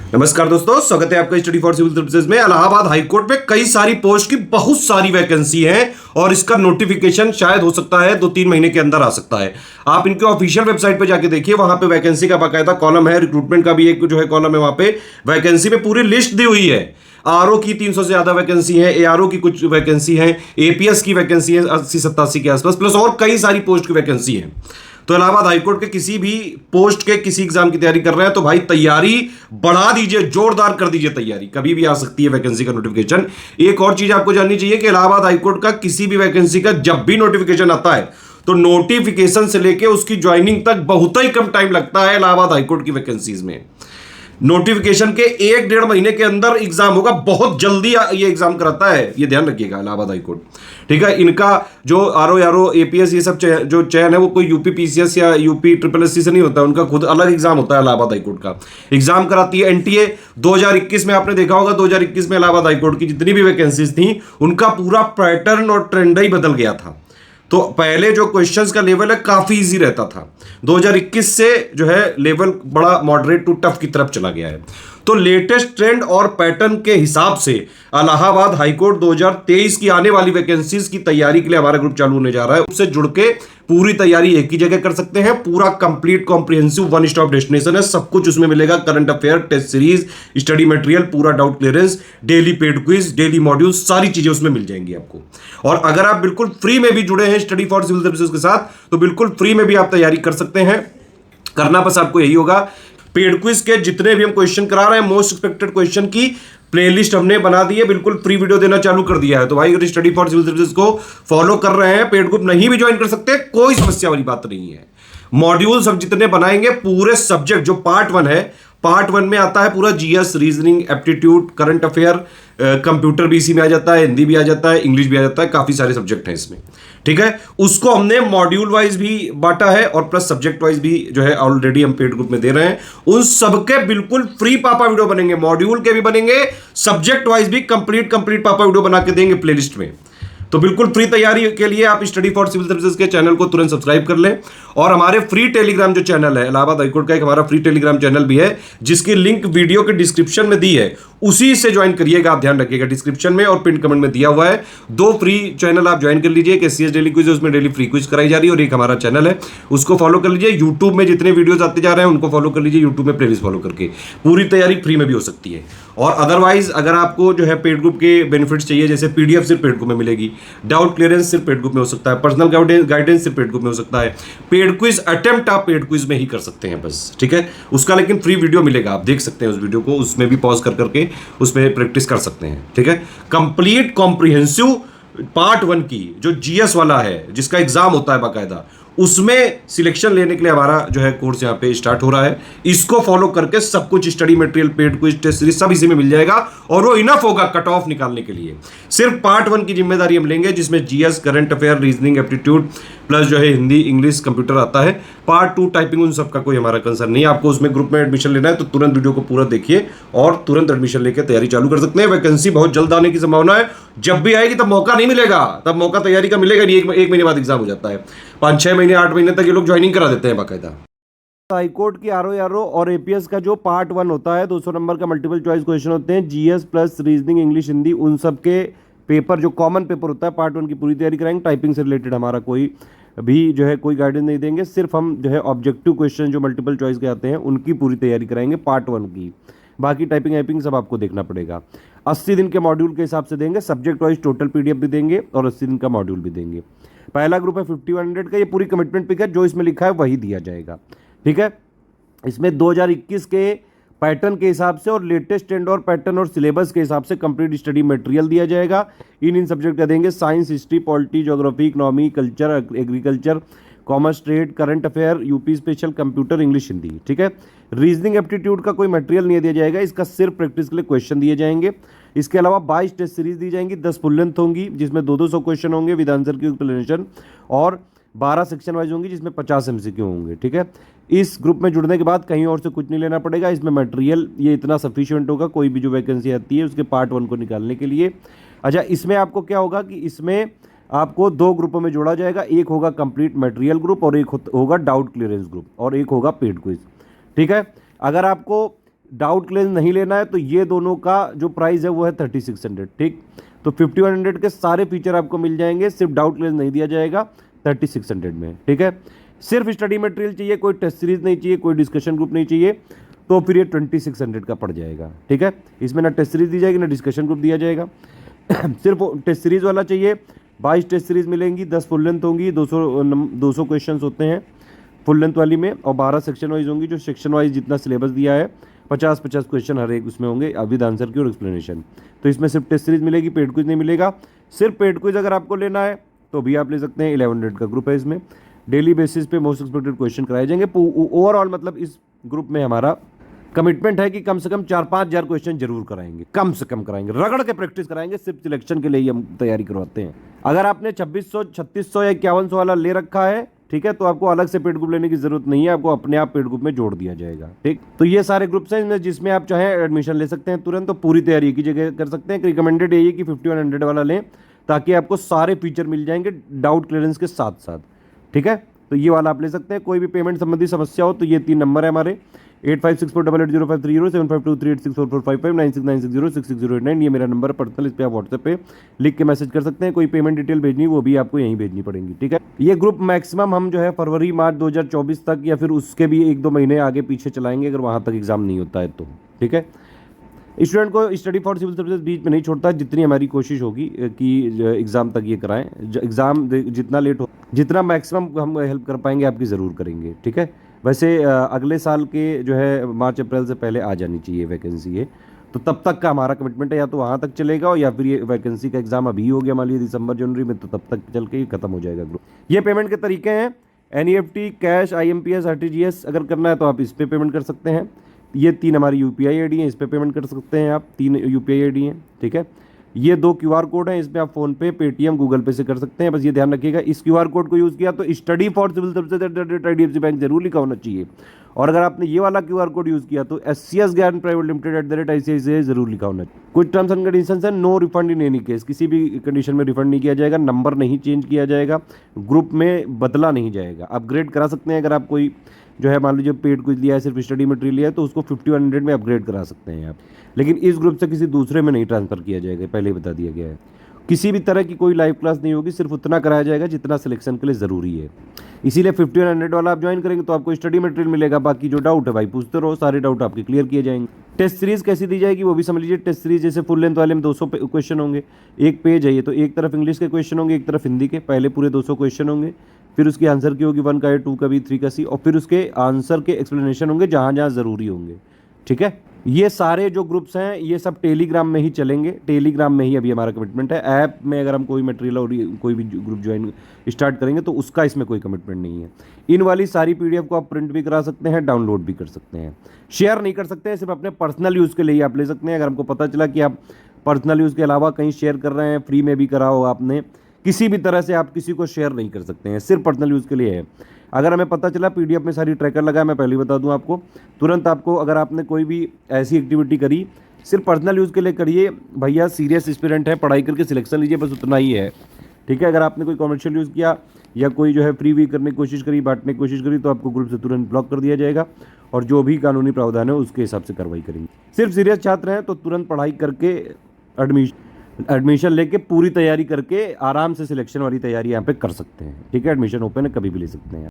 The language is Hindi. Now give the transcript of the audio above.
नमस्कार दोस्तों, स्वागत है आपका स्टडी फॉर सिविल सर्विसेज में। इलाहाबाद हाईकोर्ट में कई सारी पोस्ट की बहुत सारी वैकेंसी है और इसका नोटिफिकेशन शायद हो सकता है 2-3 महीने के अंदर आ सकता है। आप इनके ऑफिशियल वेबसाइट पे जाके देखिए, वहां पे वैकेंसी का बाकायदा कॉलम है, रिक्रूटमेंट का भी एक जो है कॉलम है, वहां पे वैकेंसी में पूरी लिस्ट दी हुई है। आरओ की 300 से ज्यादा वैकेंसी है, एआरओ की कुछ वैकेंसी है, एपीएस की वैकेंसी है 80-87 के आसपास, प्लस और कई सारी पोस्ट की वैकेंसी है। तो इलाहाबाद हाईकोर्ट के किसी भी पोस्ट के किसी एग्जाम की तैयारी कर रहे हैं तो भाई तैयारी बढ़ा दीजिए, जोरदार कर दीजिए तैयारी, कभी भी आ सकती है वैकेंसी का नोटिफिकेशन। एक और चीज आपको जाननी चाहिए कि इलाहाबाद हाईकोर्ट का किसी भी वैकेंसी का जब भी नोटिफिकेशन आता है तो नोटिफिकेशन से लेके उसकी ज्वाइनिंग तक बहुत ही कम टाइम लगता है इलाहाबाद हाईकोर्ट की वैकेंसीज में। नोटिफिकेशन के 1-1.5 महीने के अंदर एग्जाम होगा, बहुत जल्दी ये एग्जाम कराता है, ये ध्यान रखिएगा इलाहाबाद हाईकोर्ट। ठीक है, इनका जो आरओ एपीएस ये सब जो चयन है वो कोई यूपी पीसीएस या यूपी ट्रिपल एससी से नहीं होता, उनका खुद अलग एग्जाम होता है। इलाहाबाद हाईकोर्ट का एग्जाम कराती है एनटीए। 2021 में आपने देखा होगा, 2021 में इलाहाबाद हाईकोर्ट की जितनी भी वैकेंसीज थी उनका पूरा पैटर्न और ट्रेंड ही बदल गया था। तो पहले जो क्वेश्चंस का लेवल है काफी इजी रहता था, 2021 से जो है लेवल बड़ा मॉडरेट टू टफ की तरफ चला गया है। तो लेटेस्ट ट्रेंड और पैटर्न के हिसाब से इलाहाबाद हाईकोर्ट 2023 की आने वाली वैकेंसीज की तैयारी के लिए हमारा ग्रुप चालू होने जा रहा है। उससे जुड़ के पूरी तैयारी एक ही जगह कर सकते हैं। पूरा complete comprehensive one stop destination है, सब कुछ उसमें मिलेगा। Current affair, test series, study material, पूरा doubt clearance, daily paid quiz, daily module, सारी चीजें उसमें मिल जाएंगी आपको। और अगर आप बिल्कुल फ्री में भी जुड़े हैं स्टडी फॉर सिविल सर्विसेज के साथ तो बिल्कुल फ्री में भी आप तैयारी कर सकते हैं। करना बस आपको यही होगा, पेड क्विज के जितने भी हम क्वेश्चन करा रहे हैं, मोस्ट एक्सपेक्टेड क्वेश्चन की प्लेलिस्ट हमने बना दी है, बिल्कुल फ्री वीडियो देना चालू कर दिया है। तो भाई अगर स्टडी फॉर सिविल सर्विसेज को फॉलो कर रहे हैं, पेड ग्रुप नहीं भी ज्वाइन कर सकते, कोई समस्या वाली बात नहीं है। मॉड्यूल्स हम जितने बनाएंगे पूरे सब्जेक्ट, जो पार्ट 1 है, पार्ट 1 में आता है पूरा GS, reasoning, aptitude, current affair, computer भी इसी में आ जाता है, हिंदी भी आ जाता है, इंग्लिश भी आ जाता है, काफी सारे सब्जेक्ट हैं इसमें। ठीक है, उसको हमने मॉड्यूल वाइज भी बांटा है और प्लस सब्जेक्ट वाइज भी जो है ऑलरेडी हम पेड ग्रुप में दे रहे हैं। उन सबके बिल्कुल फ्री पापा वीडियो बनेंगे, मॉड्यूल के भी बनेंगे, सब्जेक्ट वाइज भी कंप्लीट पापा वीडियो बना के देंगे प्लेलिस्ट में। तो बिल्कुल फ्री तैयारी के लिए आप स्टडी फॉर सिविल सर्विसेज के चैनल को तुरंत सब्सक्राइब कर लें। और हमारे फ्री टेलीग्राम जो चैनल है, इलाहाबाद हाईकोर्ट का एक हमारा फ्री टेलीग्राम चैनल भी है, जिसकी लिंक वीडियो के डिस्क्रिप्शन में दी है, उसी से ज्वाइन करिएगा। आप ध्यान रखिएगा, डिस्क्रिप्शन में और पिन कमेंट में दिया हुआ है। 2 फ्री चैनल आप ज्वाइन कर लीजिए। एक एससीएस डेली क्विज है, उसमें डेली फ्री क्विज कराई जा रही है, और एक हमारा चैनल है उसको फॉलो कर लीजिए। यूट्यूब में जितने वीडियोज आते जा रहे हैं उनको फॉलो कर लीजिए, यूट्यूब में प्लेलिस्ट फॉलो करके पूरी तैयारी फ्री में भी हो सकती है। और अदरवाइज अगर आपको जो है पेड ग्रुप के बेनिफिट्स चाहिए, जैसे पीडीएफ सिर्फ पेड ग्रुप में मिलेगी, डाउट क्लियरेंस सिर्फ पेड ग्रुप में हो सकता है, पर्सनल गाइडेंस सिर्फ पेड ग्रुप में हो सकता है, पेड क्विज अटेम्प्ट आप पेड क्विज में ही कर सकते हैं बस। ठीक है, उसका लेकिन फ्री वीडियो मिलेगा, आप देख सकते हैं उस वीडियो को, उसमें भी पॉज कर करके उसमें प्रैक्टिस कर सकते हैं। ठीक है, कंप्लीट कॉम्प्रिहेंसिव पार्ट 1 की जो जीएस वाला है, जिसका एग्जाम होता है बाकायदा, उसमें सिलेक्शन लेने के लिए हमारा जो है कोर्स यहाँ पे स्टार्ट हो रहा है। इसको फॉलो करके सब कुछ study material, paid quiz, test series सब इसी में मिल जाएगा और वो इनफ होगा कट ऑफ निकालने के लिए। सिर्फ पार्ट 1 की जिम्मेदारी हम लेंगे, जिसमें GS, current affair, reasoning, aptitude, plus जो है हिंदी, इंग्लिश, कंप्यूटर आता है। पार्ट 2 टाइपिंग, उन सब का कोई हमारा कंसर्न नहीं है। आपको उसमें ग्रुप में एडमिशन लेना है तो तुरंत वीडियो को पूरा देखिए और तुरंत एडमिशन लेकर तैयारी चालू कर सकते हैं। वैकेंसी बहुत जल्द आने की संभावना है, जब भी आएगी तब मौका नहीं मिलेगा, तब मौका तैयारी का मिलेगा नहीं। एक महीने बाद एग्जाम हो जाता है, 5-6 महीने 8 महीने तक ये लोग ज्वाइनिंग करा देते हैं बाकायदा। हाईकोर्ट की आरओ और एपीएस का जो पार्ट 1 होता है, 200 नंबर का मल्टीपल चॉइस क्वेश्चन होते हैं, GS plus reasoning, English, Hindi, उन सब के पेपर जो कॉमन पेपर होता है पार्ट 1 की पूरी तैयारी कराएंगे। टाइपिंग से रिलेटेड हमारा कोई भी जो है कोई गाइडेंस नहीं देंगे, सिर्फ हम जो है ऑब्जेक्टिव क्वेश्चन जो मल्टीपल चॉइस के आते हैं उनकी पूरी तैयारी कराएंगे पार्ट 1 की। बाकी टाइपिंग वाइपिंग सब आपको देखना पड़ेगा। 80 दिन के मॉड्यूल के हिसाब से देंगे, सब्जेक्ट वाइज टोटल पीडीएफ भी देंगे और 80 दिन का मॉड्यूल भी देंगे। पहला ग्रुप है 5100 का, ये पूरी कमिटमेंट पिक है, जो इसमें लिखा है वही दिया जाएगा। ठीक है, इसमें 2021 के पैटर्न के हिसाब से और लेटेस्ट ट्रेंड और पैटर्न और सिलेबस के हिसाब से कंप्लीट स्टडी मटेरियल दिया जाएगा। इन सब्जेक्ट का देंगे, science, history, polity, geography, economy, culture, agriculture, commerce, trade, current affair, UP special, computer, English, Hindi. ठीक है, रीजनिंग एप्टीट्यूड का कोई मटेरियल नहीं दिया जाएगा, इसका सिर्फ प्रैक्टिस के लिए क्वेश्चन दिए जाएंगे। इसके अलावा 22 टेस्ट सीरीज दी जाएंगी, 10 फुल लेंथ होंगी, जिसमें 200 क्वेश्चन होंगे विद आंसर की एक्सप्लेनेशन, और 12 सेक्शन वाइज होंगी जिसमें 50 एमसीक्यू होंगे। ठीक है, इस ग्रुप में जुड़ने के बाद कहीं और से कुछ नहीं लेना पड़ेगा, इसमें मटेरियल ये इतना सफिशिएंट होगा कोई भी जो वैकेंसी आती है उसके पार्ट 1 को निकालने के लिए। अच्छा, इसमें आपको क्या होगा कि इसमें आपको 2 ग्रुपों में जोड़ा जाएगा, एक होगा कंप्लीट मटेरियल ग्रुप और एक होगा डाउट क्लियरेंस ग्रुप और एक होगा पेड क्विज। ठीक है, अगर आपको डाउट क्लेंस नहीं लेना है तो ये दोनों का जो प्राइस है वो है 3600, ठीक। तो 5100 के सारे फीचर आपको मिल जाएंगे, सिर्फ डाउट क्लेंस नहीं दिया जाएगा 3600 में, ठीक है। सिर्फ स्टडी मटेरियल चाहिए, कोई टेस्ट सीरीज नहीं चाहिए, कोई डिस्कशन ग्रुप नहीं चाहिए, तो फिर ये 2600 का पड़ जाएगा, ठीक है। इसमें ना टेस्ट सीरीज दी जाएगी ना डिस्कशन ग्रुप दिया जाएगा। सिर्फ टेस्ट सीरीज वाला चाहिए, 22 टेस्ट सीरीज मिलेंगी, 10 फुल लेंथ होंगी, 200 क्वेश्चन होते हैं फुल लेंथ वाली में, और 12 सेक्शन वाइज होंगी। जो सेक्शन वाइज जितना सिलेबस दिया है 50-50 क्वेश्चन हर एक उसमें होंगे विद आंसर की और एक्सप्लेनेशन। तो इसमें सिर्फ टेस्ट सीरीज मिलेगी, पेड क्विज नहीं मिलेगा। सिर्फ पेड क्विज अगर आपको लेना है तो भी आप ले सकते हैं। 1100 का ग्रुप है, इसमें डेली बेसिस पे मोस्ट एक्सपेक्टेड क्वेश्चन कराए जाएंगे। ओवरऑल मतलब इस ग्रुप में हमारा कमिटमेंट है कि कम से कम 4-5 हज़ार क्वेश्चन जरूर कराएंगे, कम से कम कराएंगे, रगड़ के प्रैक्टिस कराएंगे। सिर्फ सिलेक्शन के लिए ही हम तैयारी करवाते हैं। अगर आपने 2600, 3600 या 5100 वाला ले रखा है, ठीक है, तो आपको अलग से पेड ग्रुप लेने की जरूरत नहीं है, आपको अपने आप पेड ग्रुप में जोड़ दिया जाएगा, ठीक। तो ये सारे ग्रुप्स हैं जिसमें आप चाहे एडमिशन ले सकते हैं तुरंत, तो पूरी तैयारी की जगह कर सकते हैं। रिकमेंडेड यही है कि 5100 वाला लें, ताकि आपको सारे फीचर मिल जाएंगे डाउट क्लियरेंस के साथ साथ, ठीक है। तो ये वाला आप ले सकते हैं। कोई भी पेमेंट संबंधी समस्या हो तो ये 3 नंबर है हमारे, 8564880530, 7523864455, 9696066089, ये मेरा नंबर है पर्सनल। इस पर आप व्हाट्सएप पे लिख के मैसेज कर सकते हैं। कोई पेमेंट डिटेल भेजनी वो भी आपको यहीं भेजनी पड़ेगी, ठीक है। ये ग्रुप मैक्सिमम हम जो है फरवरी मार्च 2024 तक या फिर उसके भी 1-2 महीने आगे पीछे चलाएंगे, अगर वहाँ तक एग्जाम नहीं होता है तो, ठीक है। स्टूडेंट को स्टडी फॉर सिविल सर्विसेज बीच में नहीं छोड़ता, जितनी हमारी कोशिश होगी कि एग्ज़ाम तक ये कराएं। एग्ज़ाम जितना लेट हो, जितना मैक्सिमम हम हेल्प कर पाएंगे आपकी ज़रूर करेंगे, ठीक है। वैसे अगले साल के जो है मार्च अप्रैल से पहले आ जानी चाहिए वैकेंसी ये, तो तब तक का हमारा कमिटमेंट है, या तो वहाँ तक चलेगा या फिर ये वैकेंसी का एग्ज़ाम अभी हो गया मान लीजिए दिसंबर जनवरी में, तो तब तक चल के ही खत्म हो जाएगा ग्रुप। ये पेमेंट के तरीके हैं, NEFT, कैश, IMPS, RTGS अगर करना है तो आप इस पर पेमेंट कर सकते हैं। ये 3 हमारी UPI ID हैं, इस पर पेमेंट कर सकते हैं आप। 3 UPI ID हैं, ठीक है। ये 2 QR कोड हैं, इसमें आप फोन पे, पेटीएम, गूगल पे से कर सकते हैं। बस ये ध्यान रखिएगा, इस QR कोड को यूज़ किया तो study for civil services IDFC bank जरूर लिखा होना चाहिए, और अगर आपने ये वाला QR कोड यूज़ किया तो SCS ज्ञान प्राइवेट लिमिटेड @ICICI जरूर लिखा होना चाहिए। कुछ टर्म्स एंड कंडीशंस हैं, no refund in any case, किसी भी कंडीशन में रिफंड नहीं किया जाएगा, नंबर नहीं चेंज किया जाएगा, ग्रुप में बदला नहीं जाएगा। अपग्रेड करा सकते हैं, अगर आप कोई जो है मान लीजिए पेड कुछ लिया है, सिर्फ स्टडी मटेरियल लिया है, तो उसको 5100 में अपग्रेड करा सकते हैं आप, लेकिन इस ग्रुप से किसी दूसरे में नहीं ट्रांसफ़र किया जाएगा, पहले ही बता दिया गया है। किसी भी तरह की कोई लाइव क्लास नहीं होगी, सिर्फ उतना कराया जाएगा जितना सिलेक्शन के लिए ज़रूरी है। इसीलिए 5100 वाला आप ज्वाइन करेंगे तो आपको स्टडी मटेरियल मिलेगा, बाकी जो डाउट है भाई पूछते रहो, सारे डाउट आपके क्लियर किए जाएंगे। टेस्ट सीरीज़ कैसी दी जाएगी वो भी समझ लीजिए। टेस्ट सीरीज जैसे फुल लेंथ वाले में 200 क्वेश्चन होंगे, एक पेज है ये, तो एक तरफ इंग्लिश के क्वेश्चन होंगे, एक तरफ हिंदी के, पहले पूरे 200 क्वेश्चन होंगे, फिर उसकी आंसर की होगी 1 का A, 2 का B, 3 का C, और फिर उसके आंसर के एक्सप्लेनेशन होंगे जहाँ जहाँ ज़रूरी होंगे, ठीक है। ये सारे जो ग्रुप्स हैं ये सब टेलीग्राम में ही चलेंगे, टेलीग्राम में ही अभी हमारा कमिटमेंट है। ऐप में अगर हम कोई मटेरियल और कोई भी ग्रुप ज्वाइन स्टार्ट करेंगे तो उसका इसमें कोई कमिटमेंट नहीं है। इन वाली सारी PDF को आप प्रिंट भी करा सकते हैं, डाउनलोड भी कर सकते हैं, शेयर नहीं कर सकते हैं, सिर्फ अपने पर्सनल यूज़ के लिए ही आप ले सकते हैं। अगर हमको पता चला कि आप पर्सनल यूज़ के अलावा कहीं शेयर कर रहे हैं, फ्री में भी करा हो आपने, किसी भी तरह से आप किसी को शेयर नहीं कर सकते हैं, सिर्फ पर्सनल यूज़ के लिए है। अगर हमें पता चला PDF में सारी ट्रैकर लगा है, मैं पहले ही बता दूं आपको, तुरंत आपको, अगर आपने कोई भी ऐसी एक्टिविटी करी सिर्फ पर्सनल यूज़ के लिए करिए भैया, सीरियस एस्पिरेंट है, पढ़ाई करके सिलेक्शन लीजिए, बस उतना ही है, ठीक है। अगर आपने कोई कॉमर्शियल यूज़ किया या कोई जो है फ्री वी करने की कोशिश करी, बांटने की कोशिश करी, तो आपको ग्रुप से तुरंत ब्लॉक कर दिया जाएगा, और जो भी कानूनी प्रावधान है उसके हिसाब से कार्रवाई करेंगे। सिर्फ सीरियस छात्र हैं तो तुरंत पढ़ाई करके एडमिशन लेके पूरी तैयारी करके आराम से सिलेक्शन वाली तैयारी यहाँ पे कर सकते हैं, ठीक है। एडमिशन ओपन है, कभी भी ले सकते हैं।